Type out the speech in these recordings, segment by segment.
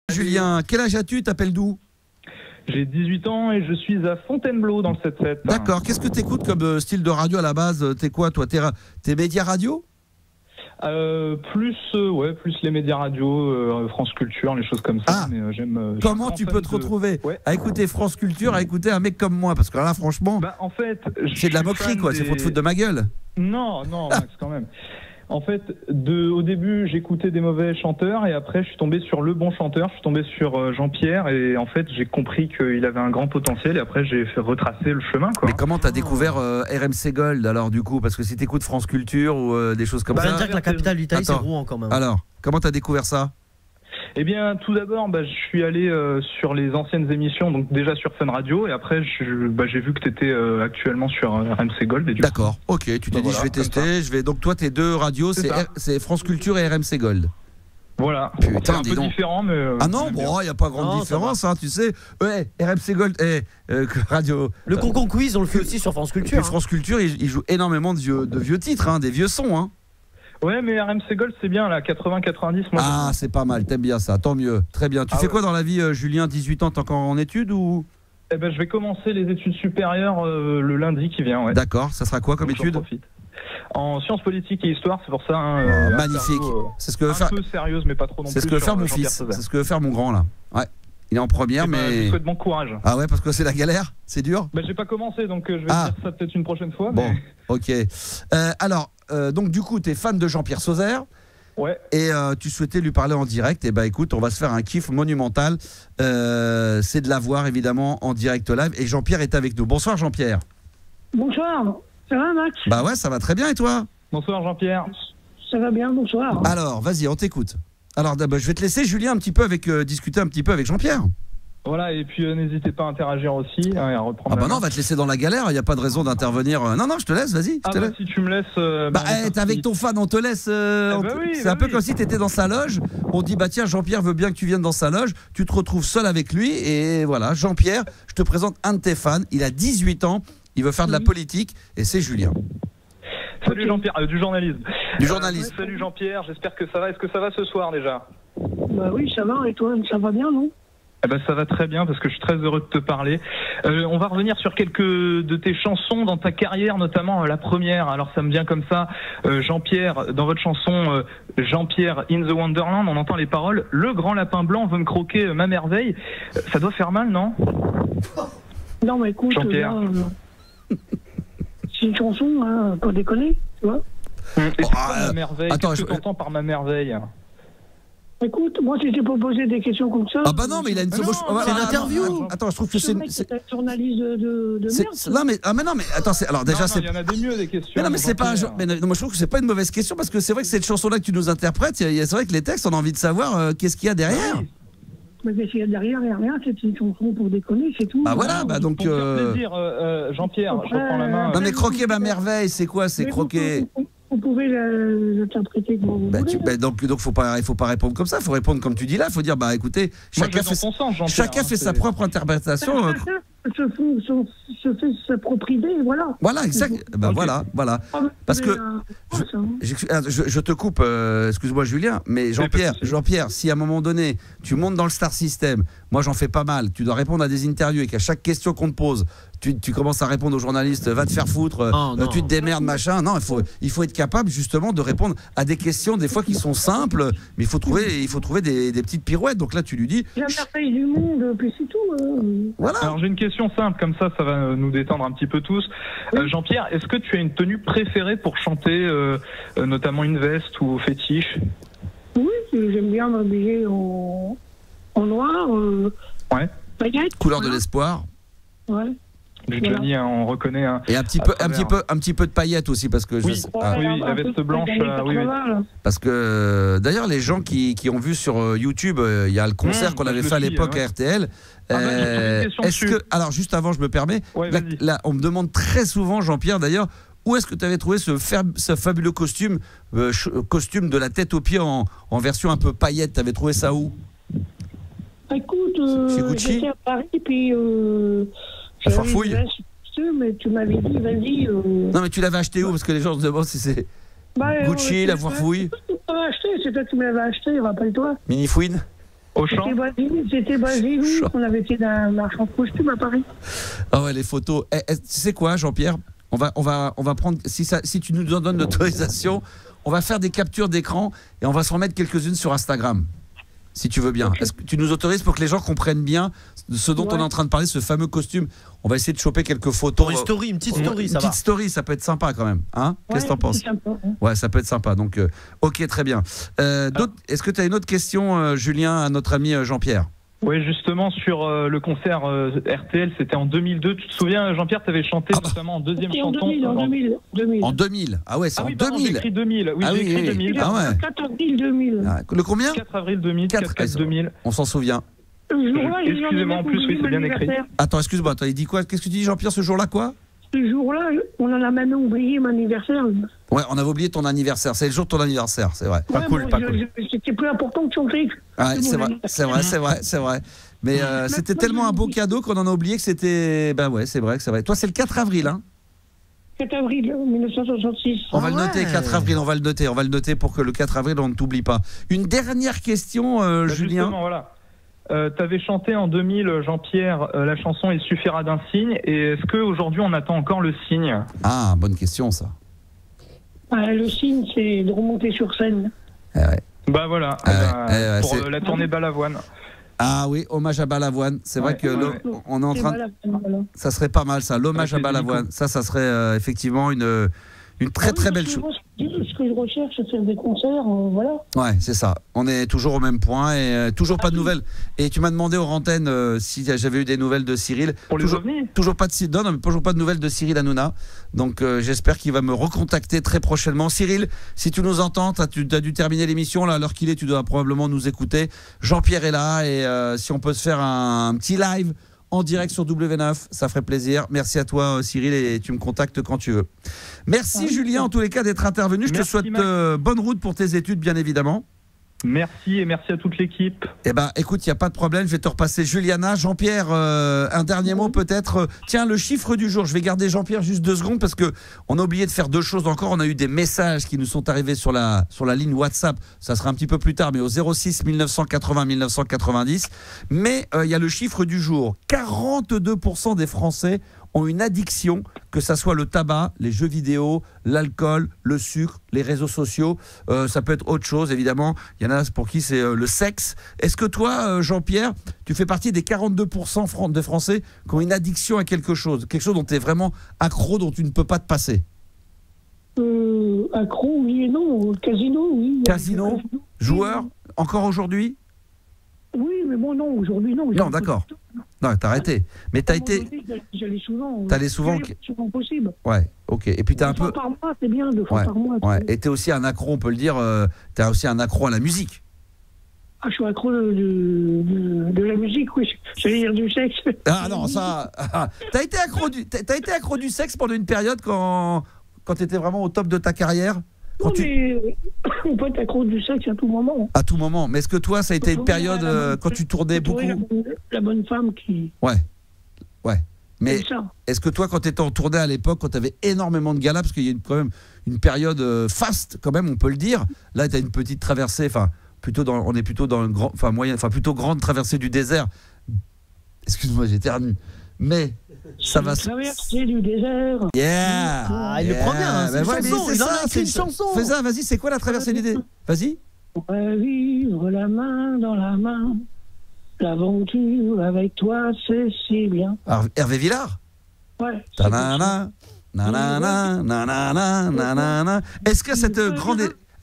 Julien, quel âge as-tu? T'appelles d'où? J'ai 18 ans et je suis à Fontainebleau dans le 7-7. D'accord, qu'est-ce que t'écoutes comme style de radio à la base? T'es quoi toi? T'es média radio? Plus les médias radio, France Culture, les choses comme ça. Ah, mais j'aime. comment tu peux te retrouver à écouter France Culture, à écouter un mec comme moi? Parce que là, franchement, en fait, c'est de la moquerie, quoi. C'est pour te foutre de ma gueule. Non, Max, quand même. En fait, au début, j'écoutais des mauvais chanteurs et après, je suis tombé sur le bon chanteur. Je suis tombé sur Jean-Pierre et en fait, j'ai compris qu'il avait un grand potentiel et après, j'ai fait retracer le chemin, quoi. Mais comment t'as découvert RMC Gold alors du coup? Parce que si t'écoutes France Culture ou des choses comme ça. On vient de dire que la capitale d'Italie, c'est Rouen quand même. Alors, comment t'as découvert ça? Eh bien, tout d'abord, je suis allé sur les anciennes émissions, donc déjà sur Fun Radio, et après, j'ai vu que tu étais actuellement sur RMC Gold. D'accord, ok, tu t'es dit, je vais tester, donc toi, tes deux radios, c'est France Culture et RMC Gold. Voilà, putain, c'est un peu différent, mais... ah non, bon, il n'y a pas grande différence, hein, tu sais. Ouais, RMC Gold, radio... Le Concon Quiz, on le fait aussi sur France Culture. France Culture, il joue énormément de vieux titres, hein, des vieux sons, hein. Ouais, mais RMC Gold, c'est bien, là, 80-90. Ah, c'est pas mal, t'aimes bien ça, tant mieux. Très bien. Tu fais quoi dans la vie, Julien? 18 ans, t'es encore en études ou? Eh ben, je vais commencer les études supérieures le lundi qui vient, ouais. D'accord, ça sera quoi comme étude? En sciences politiques et histoire, c'est pour ça. Magnifique. C'est ce que veut faire. Un peu sérieuse, mais pas trop non plus. C'est ce que veut faire mon fils. C'est ce que veut faire mon grand, là. Ouais. Il est en première, mais. Je souhaite bon courage. Ah ouais, parce que c'est la galère? C'est dur? J'ai pas commencé, donc je vais dire ça peut-être une prochaine fois. Bon, ok. Alors, donc du coup, tu es fan de Jean-Pierre Sauzère. Ouais. Et tu souhaitais lui parler en direct. Et écoute, on va se faire un kiff monumental. C'est de la voir évidemment en direct live. Et Jean-Pierre est avec nous. Bonsoir Jean-Pierre. Bonsoir. Ça va Max? Bah ouais, ça va très bien et toi? Bonsoir Jean-Pierre. Ça va bien, bonsoir. Alors, vas-y, on t'écoute. Alors, je vais te laisser Julien un petit peu discuter un petit peu avec Jean-Pierre. Voilà, et puis n'hésitez pas à interagir aussi, et à reprendre. Ah bah non, on va te laisser dans la galère, il n'y a pas de raison d'intervenir. Non, je te laisse, vas-y. Si tu me laisses... t'es avec ton fan, on te laisse... c'est un peu comme si tu étais dans sa loge, on dit, tiens, Jean-Pierre veut bien que tu viennes dans sa loge, tu te retrouves seul avec lui, et voilà, Jean-Pierre, je te présente un de tes fans, il a 18 ans, il veut faire de la politique, et c'est Julien. Salut Jean-Pierre, du journalisme. Du journalisme. Salut Jean-Pierre, j'espère que ça va. Est-ce que ça va ce soir déjà? Bah oui, ça va, et toi, ça va bien, non? Ça va très bien parce que je suis très heureux de te parler. On va revenir sur quelques de tes chansons dans ta carrière, notamment la première. Alors ça me vient comme ça, Jean-Pierre, dans votre chanson Jean-Pierre in the Wonderland, on entend les paroles « Le grand lapin blanc veut me croquer ma merveille ». Ça doit faire mal, non? Non, mais écoute, c'est une chanson, hein, pas déconner, tu vois. Et c'est quoi ma merveille? Qu'est-ce que t'entends par ma merveille? Écoute, moi, si j'ai pas posé des questions comme ça... Ah bah non, mais il a une... c'est une interview. Attends, je trouve que c'est... C'est un journaliste de merde. Non, mais attends, alors déjà... il y en a des mieux, des questions. Mais non, mais c'est pas... moi, je trouve que c'est pas une mauvaise question, parce que c'est vrai que cette chanson-là que tu nous interprètes, c'est vrai que les textes, on a envie de savoir qu'est-ce qu'il y a derrière. Mais qu'est-ce qu'il y a derrière? Rien, c'est une chanson pour déconner, c'est tout. Bah voilà, donc... Pour faire plaisir, Jean-Pierre, je reprends la main. Non mais croquer ma merveille, c'est quoi? C'est croquer... Vous pouvez l'interpréter comme vous voulez. Donc faut pas répondre comme ça, faut répondre comme tu dis là, faut dire Moi, écoutez, chacun fait sa propre interprétation. Se fait sa propre idée, voilà. Voilà, exact. Voilà. Parce que je te coupe, excuse-moi Julien, mais Jean-Pierre, si à un moment donné tu montes dans le Star System, moi j'en fais pas mal, tu dois répondre à des interviews et qu'à chaque question qu'on te pose, tu commences à répondre aux journalistes, va te faire foutre, tu te démerdes, machin. Non, il faut être capable justement de répondre à des questions des fois qui sont simples, mais il faut trouver des petites pirouettes. Donc là, tu lui dis. La merveille du monde, puis c'est tout. Voilà. Alors j'ai une question simple, comme ça va nous détendre un petit peu tous. Jean-Pierre, est-ce que tu as une tenue préférée pour chanter, notamment une veste ou fétiche? Oui, j'aime bien m'habiller en noir. Paillettes. Couleur de l'espoir. Ouais. Du Johnny, on reconnaît. Et un petit peu de paillettes aussi, parce que la veste blanche. Parce que d'ailleurs, les gens qui ont vu sur YouTube, il y a le concert qu'on avait fait à l'époque à RTL. Alors juste avant, je me permets, là, on me demande très souvent, Jean-Pierre, d'ailleurs, où est-ce que tu avais trouvé ce fabuleux costume de la tête aux pieds en version un peu paillette? Tu avais trouvé ça où? Écoute, j'étais à Paris, puis la farfouille. Mais tu m'avais dit, vas-y. Non, mais tu l'avais acheté où? Parce que les gens se demandent si c'est Gucci, la farfouille. C'est toi qui me l'avais acheté, rappelle-toi. Minifouine. Auchan. C'était Basile, on avait été d'un marchand de costumes à Paris. Ah ouais, les photos. Tu sais quoi, Jean-Pierre, on va prendre, si tu nous donnes l'autorisation, on va faire des captures d'écran et on va s'en mettre quelques-unes sur Instagram. Si tu veux bien. Est-ce que tu nous autorises pour que les gens comprennent bien ce dont on est en train de parler, ce fameux costume? On va essayer de choper quelques photos. Une story, une petite story, ça va. Une petite story, ça peut être sympa quand même. Hein? Qu'est-ce que t'en penses? Ouais, ça peut être sympa. Donc, ok, très bien. Est-ce que tu as une autre question, Julien, à notre ami Jean-Pierre? Oui, justement, sur le concert RTL, c'était en 2002. Tu te souviens, Jean-Pierre, tu avais chanté notamment en deuxième chanson. En 2000. Ah ouais, c'est en 2000. J'ai écrit 2000. Oui, j'ai écrit 2000. Ah ouais. 4 avril 2000. Ah, le combien? 4 avril 2000. 4 2000. On s'en souvient. Excusez-moi, en plus, oui, c'est bien écrit. Attends, excuse-moi, il dit quoi? Qu'est-ce que tu dis, Jean-Pierre, ce jour-là, quoi? Ce jour-là, on en a maintenant oublié mon anniversaire. Ouais, on avait oublié ton anniversaire. C'est le jour de ton anniversaire, c'est vrai. Pas cool. C'était plus important que chanter. Ouais, c'est vrai. Mais c'était tellement un beau cadeau qu'on en a oublié que c'était. Ben ouais, c'est vrai. Toi, c'est le 4 avril, hein? 4 avril 1966. On va le noter, 4 avril, on va le noter pour que le 4 avril, on ne t'oublie pas. Une dernière question, Julien. Justement, voilà. Tu avais chanté en 2000, Jean-Pierre, la chanson Il suffira d'un signe. Et est-ce qu'aujourd'hui, on attend encore le signe? Ah, bonne question, ça. Le signe, c'est de remonter sur scène. Ouais. Bah voilà, pour la tournée Balavoine. Ah oui, hommage à Balavoine. C'est vrai que on est en train. Ça serait pas mal, ça. L'hommage à Balavoine. Ça serait effectivement une très belle chose. Ce que je recherche, c'est faire des concerts, voilà. Ouais, c'est ça. On est toujours au même point et toujours pas de nouvelles. Et tu m'as demandé aux antennes si j'avais eu des nouvelles de Cyril. Pour les ovnis. Toujours pas de nouvelles de Cyril Hanouna. Donc j'espère qu'il va me recontacter très prochainement. Cyril, si tu nous entends, tu as dû terminer l'émission là, à l'heure qu'il est, tu dois probablement nous écouter. Jean-Pierre est là et si on peut se faire un petit live en direct sur W9, ça ferait plaisir. Merci à toi, Cyril, et tu me contactes quand tu veux. Merci, Julien, en tous les cas, d'être intervenu. Je te souhaite bonne route pour tes études, bien évidemment. Merci et merci à toute l'équipe. Eh ben, écoute, il n'y a pas de problème, je vais te repasser Juliana. Jean-Pierre, un dernier mot peut-être. Tiens, le chiffre du jour, je vais garder Jean-Pierre juste 2 secondes parce qu'on a oublié de faire 2 choses encore. On a eu des messages qui nous sont arrivés sur la ligne WhatsApp. Ça sera un petit peu plus tard, mais au 06 1980 1990. Mais il y a le chiffre du jour. 42% des Français ont une addiction, que ça soit le tabac, les jeux vidéo, l'alcool, le sucre, les réseaux sociaux, ça peut être autre chose évidemment, il y en a pour qui c'est le sexe. Est-ce que toi, Jean-Pierre, tu fais partie des 42% de Français qui ont une addiction à quelque chose dont tu es vraiment accro, dont tu ne peux pas te passer? Accro, oui et non, casino, oui. Casino, joueur, encore aujourd'hui? Oui, mais bon, non, aujourd'hui, non. Non, d'accord. Non, t'as arrêté. Mais t'as été. J'allais souvent. T'allais souvent. Souvent possible. Ouais, ok. Et puis t'as un peu. 2 fois par mois, c'est bien, 2 fois par mois. Ouais. Et t'es aussi un accro, on peut le dire. T'es aussi un accro à la musique. Ah, je suis accro de la musique, oui. J'allais dire du sexe. Ah non, ça. T'as été accro du sexe pendant une période quand t'étais vraiment au top de ta carrière? Non, mais on peut être accro du sexe à tout moment. À tout moment. Mais est-ce que toi, ça a été une période quand tu tournais beaucoup? La bonne femme qui... Ouais. Mais est-ce que toi, quand tu étais en tournée à l'époque, quand tu avais énormément de galas, parce qu'il y a quand même une période faste, quand même, on peut le dire. Là, tu as une petite traversée, on est plutôt dans une plutôt grande traversée du désert. Excuse-moi, j'éternue. Mais... ça va traverser du désert. Yeah. Ah, il le prend bien, c'est une chanson. Fais ça, vas-y, c'est quoi la traversée du désert? Vas-y. On va vivre la main dans la main. L'aventure avec toi, c'est si bien. Alors, Hervé Villard? Ouais. Ta-na-na, na-na-na, na-na-na, na-na-na. Est-ce que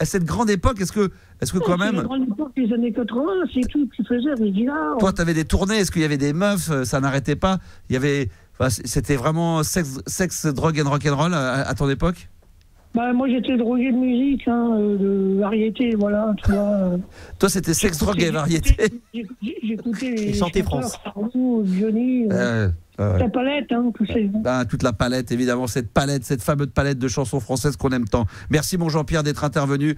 à cette grande époque, est-ce que quand même... La grande époque des années 80, c'est tout ce qu'ils faisaient, Villard. Toi, tu avais des tournées, est-ce qu'il y avait des meufs? Ça n'arrêtait pas? Il y avait... C'était vraiment sexe, drogue and rock'n'roll à ton époque? Moi, j'étais drogué de musique, de variété, voilà. Tu vois. Toi, c'était sexe, drogue et variété. J'écoutais chantait France. Johnny, la palette, tout ça. Toute la palette, évidemment, cette fameuse palette de chansons françaises qu'on aime tant. Merci, mon Jean-Pierre, d'être intervenu.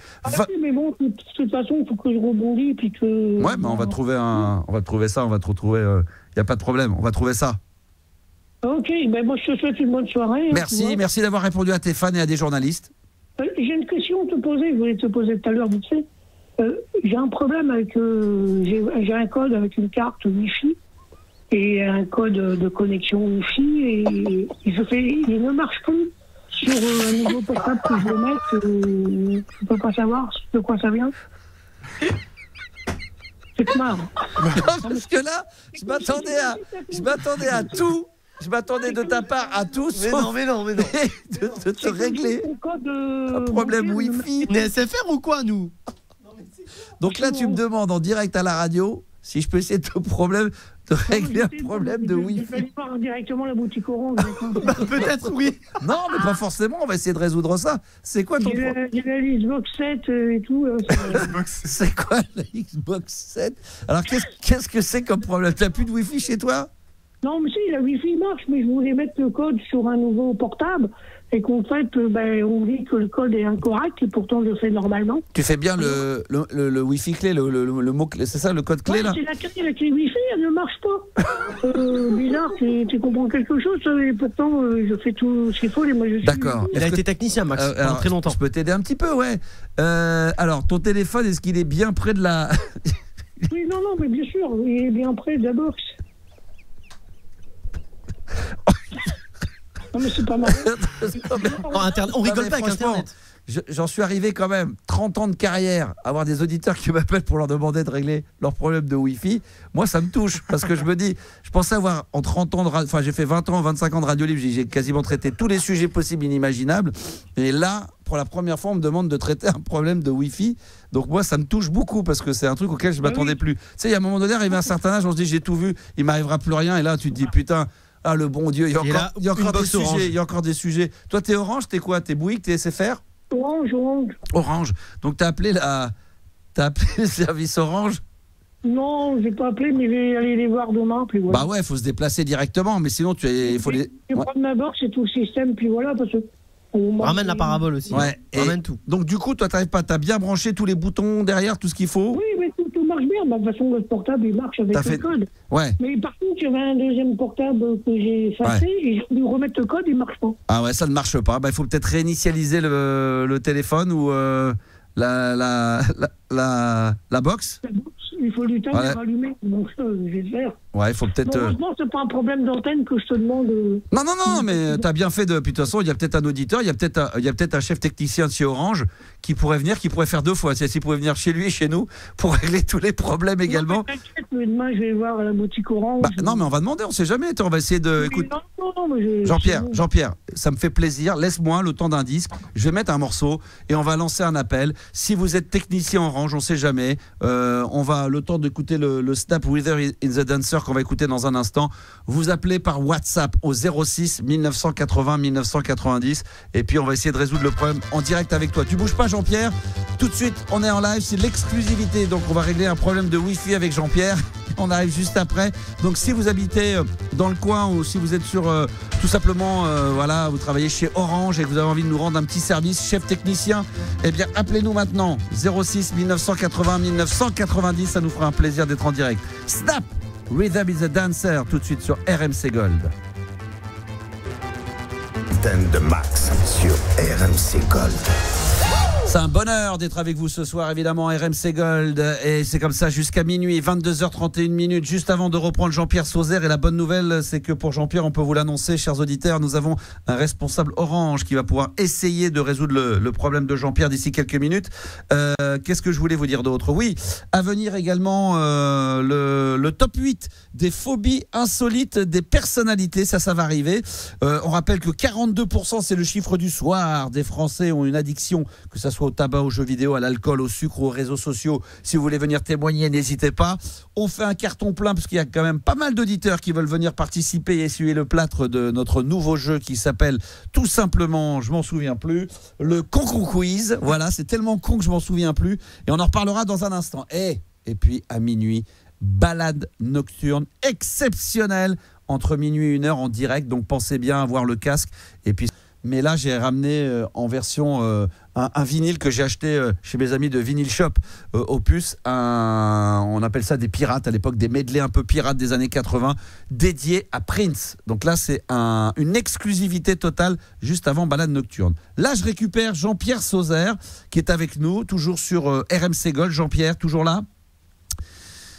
Mais bon, de toute façon, il faut que je rebondisse. Puis que... Ouais, on va trouver ça, on va te retrouver. Il n'y a pas de problème, on va trouver ça. Ok, moi je te souhaite une bonne soirée. Merci d'avoir répondu à tes fans et à des journalistes. J'ai une question à te poser, je voulais te poser tout à l'heure, vite fait. J'ai un problème avec... j'ai un code avec une carte Wi-Fi et un code de connexion Wi-Fi et il ne marche plus sur un nouveau portable que je vais mettre. Je ne peux pas savoir de quoi ça vient. C'est marrant. Non, parce que là, je m'attendais à tout. Je m'attendais de ta part à tout. Mais non. de te régler un problème Wi-Fi. On est SFR ou quoi, nous? Donc là, tu me demandes en direct à la radio si je peux essayer de régler un problème de Wi-Fi. Il fallait voir directement la boutique Orange. Peut-être, oui. Non, mais pas forcément. On va essayer de résoudre ça. C'est quoi ton problème? Il y a la Xbox 7 et tout. C'est quoi la Xbox 7? Alors, qu'est-ce que c'est comme problème? T'as plus de Wi-Fi chez toi? Non, mais si, la Wi-Fi marche, mais je voulais mettre le code sur un nouveau portable et qu'en fait, on dit que le code est incorrect et pourtant je le fais normalement. Tu fais bien le Wi-Fi clé, le mot clé, c'est ça le code clé là? C'est la clé Wi-Fi, elle ne marche pas. Bizarre, tu comprends quelque chose et pourtant je fais tout ce qu'il faut et moi je suis... D'accord. Il a été technicien, Max, pendant très longtemps. Je peux t'aider un petit peu, ouais. Alors, ton téléphone, est-ce qu'il est bien près de la... Oui, non, mais bien sûr, il est bien près de la box. Non, mais c'est pas marrant. On rigole pas avec Internet. J'en suis arrivé quand même, 30 ans de carrière, à avoir des auditeurs qui m'appellent pour leur demander de régler leurs problèmes de Wi-Fi. Moi, ça me touche parce que je me dis, je pensais avoir en 30 ans de radio, enfin j'ai fait 20 ans, 25 ans de radio libre, j'ai quasiment traité tous les sujets possibles, inimaginables. Et là, pour la première fois, on me demande de traiter un problème de Wi-Fi. Donc moi, ça me touche beaucoup parce que c'est un truc auquel je ne m'attendais plus. Tu sais, il y a un moment donné, arrivé à un certain âge, on se dit, j'ai tout vu, il ne m'arrivera plus rien. Et là, tu te dis, putain... Ah le bon Dieu, il y a encore des sujets. Toi t'es Orange, t'es quoi? T'es Bouygues, t'es SFR? Orange. Donc t'as appelé le service Orange? Non, j'ai pas appelé, mais je vais aller les voir demain. Puis voilà. Bah ouais, faut se déplacer directement, mais sinon il faut les. Je vais prendre ma box et tout le système, puis voilà, parce que. Ramène la parabole aussi. Ouais. Ramène tout. Donc du coup, toi t'arrives pas, t'as bien branché tous les boutons derrière, tout ce qu'il faut? Oui, mais tout marche bien. De toute façon, le portable il marche avec le code. Ouais. Mais par contre, j'avais un deuxième portable que j'ai effacé et j'ai dû remettre le code, il marche pas. Ah ouais, ça ne marche pas. Bah il faut peut-être réinitialiser le téléphone ou la box. Il faut du temps pour rallumer. Donc ça, je vais le faire. Ouais, il faut peut-être. Heureusement, c'est pas un problème d'antenne que je te demande. Non, mais t'as bien fait de. Puis de toute façon, il y a peut-être un auditeur, il y a peut-être un chef technicien de chez Orange qui pourrait venir, qui pourrait faire deux fois. S'il pourrait venir chez lui et chez nous pour régler tous les problèmes également. Mais demain, je vais voir à la boutique Orange. Non, mais on va demander, on sait jamais. On va essayer de. Oui, Écoute, mais Jean-Pierre, ça me fait plaisir. Laisse-moi le temps d'un disque. Je vais mettre un morceau et on va lancer un appel. Si vous êtes technicien Orange, on sait jamais. On va le temps d'écouter le Snap Wither in the Dancer qu'on va écouter dans un instant. Vous appelez par WhatsApp au 06 1980 1990 et puis on va essayer de résoudre le problème en direct avec toi. Tu bouges pas, Jean-Pierre. Tout de suite, on est en live, c'est l'exclusivité. Donc on va régler un problème de Wi-Fi avec Jean-Pierre. On arrive juste après. Donc si vous habitez dans le coin ou si vous êtes sur tout simplement voilà, vous travaillez chez Orange et que vous avez envie de nous rendre un petit service, chef technicien, eh bien appelez-nous maintenant 06 1980 1990, ça nous fera un plaisir d'être en direct. Snap Rhythm is a Dancer tout de suite sur RMC Gold. De Max sur RMC Gold. C'est un bonheur d'être avec vous ce soir, évidemment, RMC Gold. Et c'est comme ça jusqu'à minuit, 22h31, juste avant de reprendre Jean-Pierre Sauzère. Et la bonne nouvelle, c'est que pour Jean-Pierre, on peut vous l'annoncer, chers auditeurs, nous avons un responsable Orange qui va pouvoir essayer de résoudre le problème de Jean-Pierre d'ici quelques minutes. Qu'est-ce que je voulais vous dire d'autre? Oui, à venir également le top 8 des phobies insolites des personnalités. Ça va arriver. On rappelle que 42%, c'est le chiffre du soir, des Français ont une addiction, que ça soit au tabac, aux jeux vidéo, à l'alcool, au sucre, aux réseaux sociaux. Si vous voulez venir témoigner, n'hésitez pas. On fait un carton plein parce qu'il y a quand même pas mal d'auditeurs qui veulent venir participer et essuyer le plâtre de notre nouveau jeu qui s'appelle tout simplement, je m'en souviens plus, le Concon Quiz. Voilà, c'est tellement con que je m'en souviens plus. Et on en reparlera dans un instant. Et puis à minuit, balade nocturne exceptionnelle entre minuit et 1h en direct. Donc pensez bien à avoir le casque. Et puis mais là j'ai ramené en version un vinyle que j'ai acheté chez mes amis de Vinyl Shop Opus, on appelle ça des pirates à l'époque, des medley un peu pirates des années 80 dédiés à Prince. Donc là c'est une exclusivité totale juste avant Balade Nocturne. Là je récupère Jean-Pierre Sauzère qui est avec nous, toujours sur RMC Gold. Jean-Pierre, toujours là?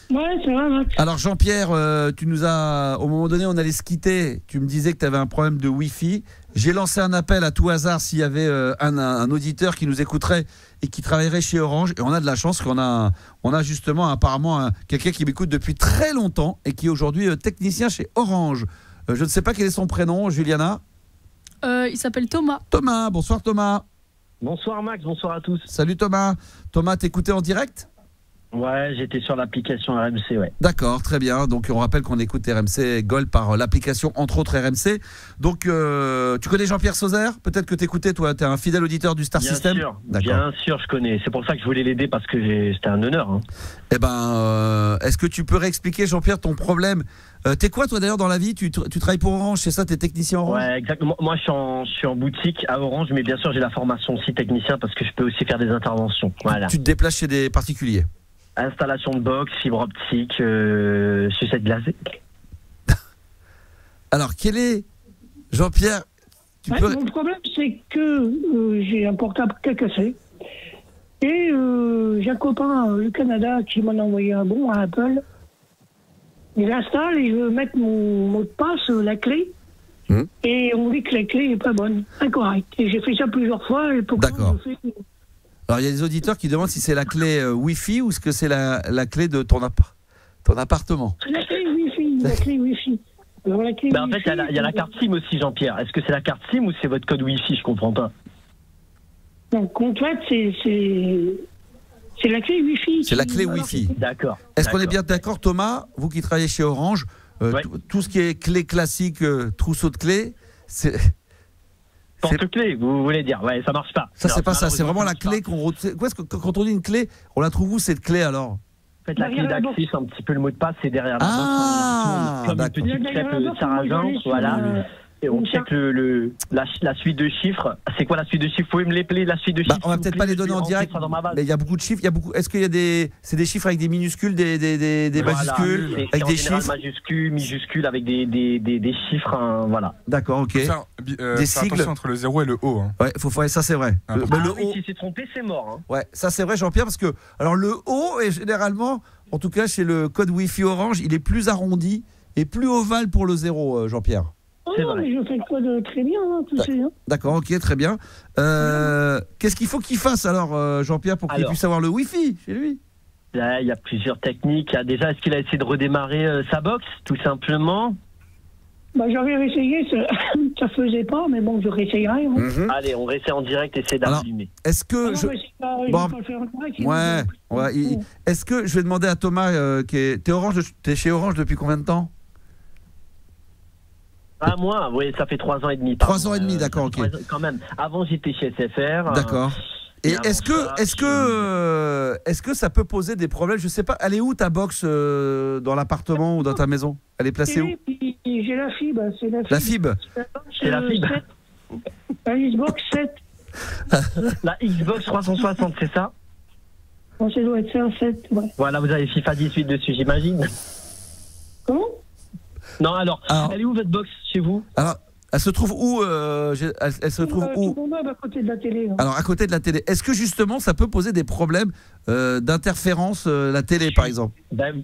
Ouais, c'est vrai, Max. Alors Jean-Pierre, tu nous as, au moment donné, on allait se quitter. Tu me disais que tu avais un problème de Wi-Fi. J'ai lancé un appel à tout hasard s'il y avait un auditeur qui nous écouterait et qui travaillerait chez Orange. Et on a de la chance qu'on a justement apparemment quelqu'un qui m'écoute depuis très longtemps et qui est aujourd'hui technicien chez Orange. Je ne sais pas quel est son prénom, Juliana. Il s'appelle Thomas. Thomas, bonsoir Thomas. Bonsoir Max, bonsoir à tous. Salut Thomas. Thomas, t'écoutais en direct ? Ouais, j'étais sur l'application RMC, ouais. D'accord, très bien. Donc on rappelle qu'on écoute RMC Gold par l'application entre autres RMC. Donc tu connais Jean-Pierre Sauzère? Peut-être que t'écoutais, toi, t'es un fidèle auditeur du Star System. Bien sûr, je connais. C'est pour ça que je voulais l'aider parce que c'était un honneur. Hein. Eh ben, est-ce que tu peux réexpliquer, Jean-Pierre, ton problème? T'es quoi, toi, d'ailleurs, dans la vie? Tu travailles pour Orange, c'est ça? T'es technicien Orange? Ouais, exactement. Moi, je suis en boutique à Orange, mais bien sûr, j'ai la formation aussi technicien parce que je peux aussi faire des interventions. Voilà. Tu te déplaces chez des particuliers? Installation de box, fibre optique, sucette glacée. Alors, quel est, Jean-Pierre, Mon problème, c'est que j'ai un portable qui est cassé. Et j'ai un copain au Canada qui m'en a envoyé un bon à Apple. Il l'installe et je veux mettre mon mot de passe, la clé. Et on dit que la clé n'est pas bonne, incorrecte. Et j'ai fait ça plusieurs fois. D'accord. Alors, il y a des auditeurs qui demandent si c'est la clé Wi-Fi ou est-ce que c'est la clé de ton appartement. La clé Wi-Fi, la clé Wi-Fi. Alors, la clé en fait, il y a la carte SIM aussi, Jean-Pierre. Est-ce que c'est la carte SIM ou c'est votre code Wi-Fi? Je comprends pas. Donc, en fait, c'est la clé Wi-Fi. C'est la clé Wi-Fi. D'accord. Est-ce qu'on est bien d'accord, Thomas, vous qui travaillez chez Orange, ouais. Tout ce qui est clé classique, trousseau de clés, c'est... Porte-clé, vous voulez dire? Ouais, ça marche pas. Ça, c'est pas ça. C'est vraiment la clé qu'on... Quand on dit une clé, on la trouve où, cette clé, alors? En fait, la clé d'accès, c'est un petit peu le mot de passe, c'est derrière la box. Comme une petite crêpe sarrasin, voilà. Et on check la suite de chiffres. C'est quoi la suite de chiffres? Vous pouvez me l'épeler, la suite de chiffres? On va peut-être pas les donner en direct, mais il y a beaucoup de chiffres. Est-ce qu'il y a c'est des chiffres avec des minuscules, des majuscules, avec des chiffres? Majuscules, minuscules, avec des chiffres, hein, voilà. D'accord, ok. Des sigles entre le 0 et le O. Hein. Ouais, ça c'est vrai. Le O, si c'est trompé, c'est mort. Hein. Ouais, ça c'est vrai, Jean-Pierre, parce que alors le O est généralement, en tout cas chez le code Wi-Fi Orange, il est plus arrondi et plus ovale pour le 0, Jean-Pierre. Non, mais je fais le code très bien, hein, tu sais. Hein. D'accord, ok, très bien. Qu'est-ce qu'il faut qu'il fasse alors, Jean-Pierre, pour qu'il puisse avoir le Wi-Fi chez lui? Là, il y a plusieurs techniques. Déjà, est-ce qu'il a essayé de redémarrer sa box, tout simplement? J'avais essayé, ça faisait pas, mais bon, je réessayerai. Hein. Allez, on réessaye en direct, essayer d'allumer. Est-ce que est-ce que je vais demander à Thomas, t'es chez Orange depuis combien de temps? Moi, oui, ça fait 3 ans et demi. 3 ans et demi, d'accord, ok. Quand même. Avant, j'étais chez SFR. D'accord. Et est-ce que ça peut poser des problèmes? Je sais pas, elle est où ta box dans l'appartement ou dans ta maison? Elle est placée où? J'ai la fibre, c'est la fibre. La fibre? C'est la fibre. La Xbox 7. La Xbox 360, c'est ça? Non, ça doit être ça, 7, ouais. Voilà, vous avez FIFA 18 dessus, j'imagine. Comment? Non, alors, elle est où votre box chez vous? Alors, elle se trouve où elle se trouve où? À côté de la télé. Hein. Alors, à côté de la télé. Est-ce que justement, ça peut poser des problèmes d'interférence, la télé, par exemple?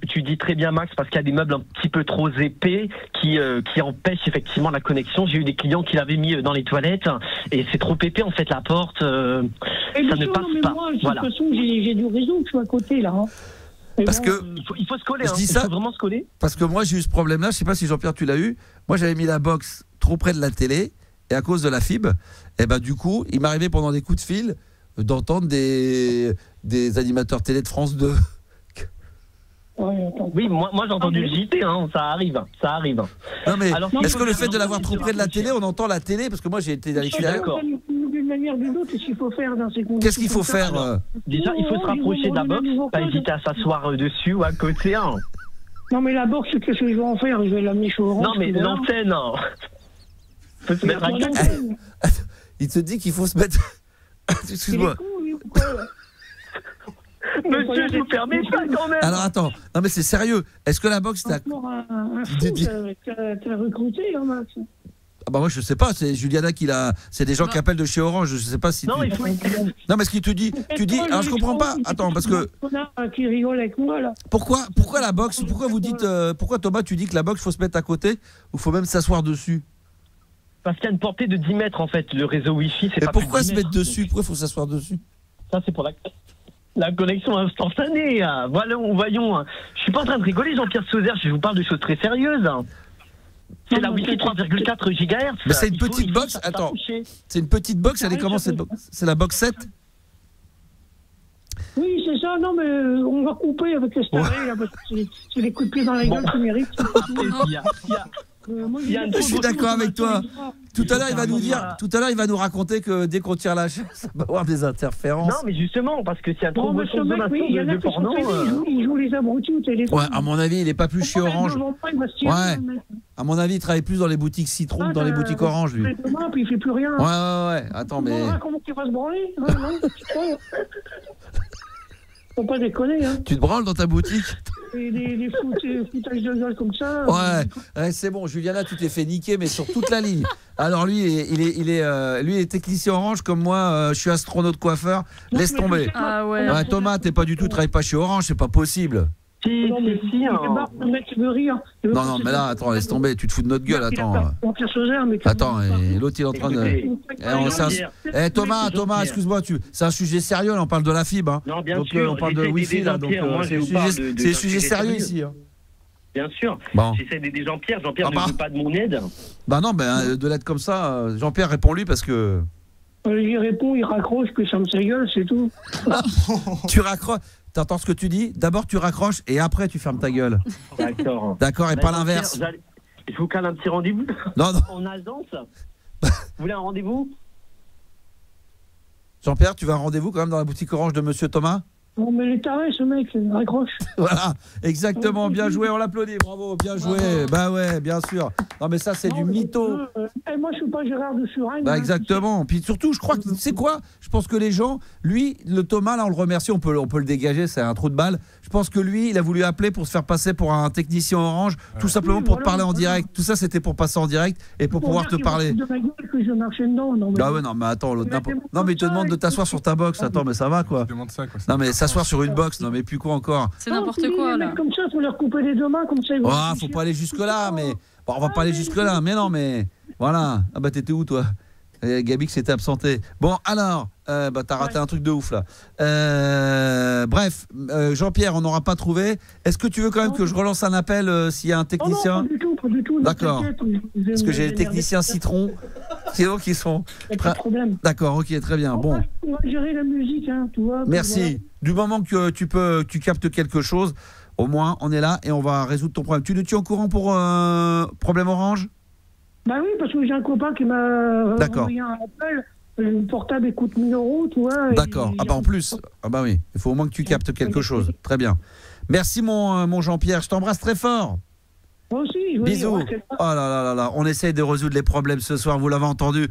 Tu dis très bien, Max, parce qu'il y a des meubles un petit peu trop épais qui empêchent effectivement la connexion. J'ai eu des clients qui l'avaient mis dans les toilettes et c'est trop épais, en fait, la porte. Ça ne passe pas. Moi, de toute façon, j'ai du réseau, je suis à côté, là. Hein. Parce que il faut se coller, je dis ça, il faut vraiment se coller. Parce que moi j'ai eu ce problème-là, je sais pas si Jean-Pierre tu l'as eu. Moi j'avais mis la box trop près de la télé et à cause de la fibre, et du coup il m'arrivait pendant des coups de fil d'entendre des animateurs télé de France 2. Oui, moi j'ai entendu le JT, hein, ça arrive. Non mais est-ce que le fait de l'avoir trop près de la télé, on entend la télé? Parce que moi j'ai été à l'extérieur. D'une manière ou d'une autre, qu'est-ce qu'il faut faire dans ces conditions? Qu'est-ce qu'il faut faire Déjà, il faut se rapprocher de la box, pas hésiter à s'asseoir dessus ou à côté. Hein. Non mais la box, qu'est-ce que je vais en faire? Je vais l'amener chez Orange. Non mais l'antenne. Faut se mettre à Il te dit qu'il faut se mettre. Excuse-moi. Monsieur, je vous permets pas quand même. Alors attends, non mais c'est sérieux. Est-ce que la boxe t'a recruté, Max? Ah bah moi je sais pas, c'est Juliana qui l'a. C'est des gens qui appellent de chez Orange. Je sais pas si. Non, il faut. Non mais ce qu'il te dit, tu dis. Alors je comprends pas. Attends parce que. Qui rigole avec moi là. Pourquoi la boxe? Pourquoi vous dites? Pourquoi Thomas tu dis que la boxe faut se mettre à côté ou faut même s'asseoir dessus? Parce qu'il y a une portée de 10 mètres en fait. Le réseau Wi-Fi, c'est pas. Mais pourquoi se mettre donc... dessus? Pourquoi faut s'asseoir dessus? Ça c'est pour la connexion instantanée. Voyons. Je suis pas en train de rigoler, Jean-Pierre Sauzère. Je vous parle de choses très sérieuses. C'est la Wi-Fi 3,4 GHz. Mais c'est une petite box. Attends, c'est une petite box. Elle est comment cette box? C'est la box 7? Oui, c'est ça. Non, mais on va couper avec les starés, là, parce que c'est les coups de pied dans la gueule qui méritent. Je suis d'accord avec toi. Tout à l'heure, il va nous raconter que dès qu'on tire la chaise, ça va avoir des interférences. Non, mais justement, parce que s'il y a trop de consommation de porno. Il joue les abrutis au téléphone. Ouais, à mon avis, il est pas plus chez Orange. Ouais. À mon avis, il travaille plus dans les boutiques Citron que dans les boutiques Orange, lui. Puis il fait plus rien. Ouais. Attends, mais. Comment tu vas se branler? Faut pas déconner, hein. Tu te branles dans ta boutique? Des foutages de gueule comme ça. Ouais, c'est bon, Juliana, tu t'es fait niquer, mais sur toute la ligne. Alors lui, il est technicien Orange comme moi. Je suis astronaute coiffeur. Laisse tomber. Ah ouais. Ouais, Thomas, t'es pas du tout, travaille pas chez Orange, c'est pas possible. Si. Le mec veut rire. Non, mais là, attends, laisse tomber. Tu te fous de notre gueule, attends. Attends, et l'autre, il est en train de. Thomas, excuse-moi, c'est un sujet sérieux. Là, on parle de la fibre. Non, bien donc, sûr. on parle de Wi-Fi là. Donc, c'est un sujet sérieux ici. Bien sûr. Bon. J'essaie d'aider Jean-Pierre. Jean-Pierre ne veut pas de mon aide. Bah non, de l'aide comme ça, Jean-Pierre répond-lui parce que. Il répond, il raccroche, puis ça me sa gueule, c'est tout. Tu raccroches. T'entends ce que tu dis? D'abord tu raccroches et après tu fermes ta gueule. D'accord, et pas l'inverse. Je vous cale un petit rendez-vous. Non. En agence. Vous voulez un rendez-vous? Jean-Pierre, tu veux un rendez-vous quand même dans la boutique Orange de Monsieur Thomas? Non, mais il est taré, ce mec, il raccroche. Voilà, exactement, bien joué, on l'applaudit, bravo, bien joué. Bah ouais, bien sûr. Non, mais ça, c'est du mytho. Moi, je suis pas Gérard de Suresnes. Bah exactement. Puis surtout, je crois que, c'est quoi? Je pense que les gens, lui, le Thomas, là, on le remercie, on peut le dégager, c'est un trou de balle. Je pense que lui, il a voulu appeler pour se faire passer pour un technicien Orange, tout simplement pour te parler en direct. Tout ça, c'était pour passer en direct et pour pouvoir te parler. Bah ouais, non, mais attends, l'autre non, mais il te demande de t'asseoir sur ta box. Attends, mais ça va, quoi. Non, mais s'asseoir sur une box, non, mais plus quoi encore. C'est n'importe quoi, là. Comme ça, faut leur couper les deux mains, comme ça. Faut pas aller jusque-là, mais. Bon, on va pas aller jusque-là, mais non, mais. Voilà. Ah bah, t'étais où, toi? Gabi qui s'était absenté. Bon, alors, t'as raté un truc de ouf là. Bref, Jean-Pierre, on n'aura pas trouvé. Est-ce que tu veux quand même que je relance un appel s'il y a un technicien? Non, pas du tout. D'accord. Parce que j'ai les techniciens Citron. C'est eux qui sont. Pas de problème. D'accord, ok, très bien. Bon. On va gérer la musique, hein, tu vois. Merci. Voilà. Du moment que tu captes quelque chose, au moins on est là et on va résoudre ton problème. Tu nous tiens au courant pour problème Orange? Bah oui, parce que j'ai un copain qui m'a envoyé un appel. Le portable coûte 1 000 €, tu vois. D'accord. Ah bah en plus. Ah bah oui. Il faut au moins que tu captes quelque chose. Très bien. Merci mon Jean-Pierre. Je t'embrasse très fort. Moi aussi. Bisous. Oh là là là là. On essaye de résoudre les problèmes ce soir. Vous l'avez entendu.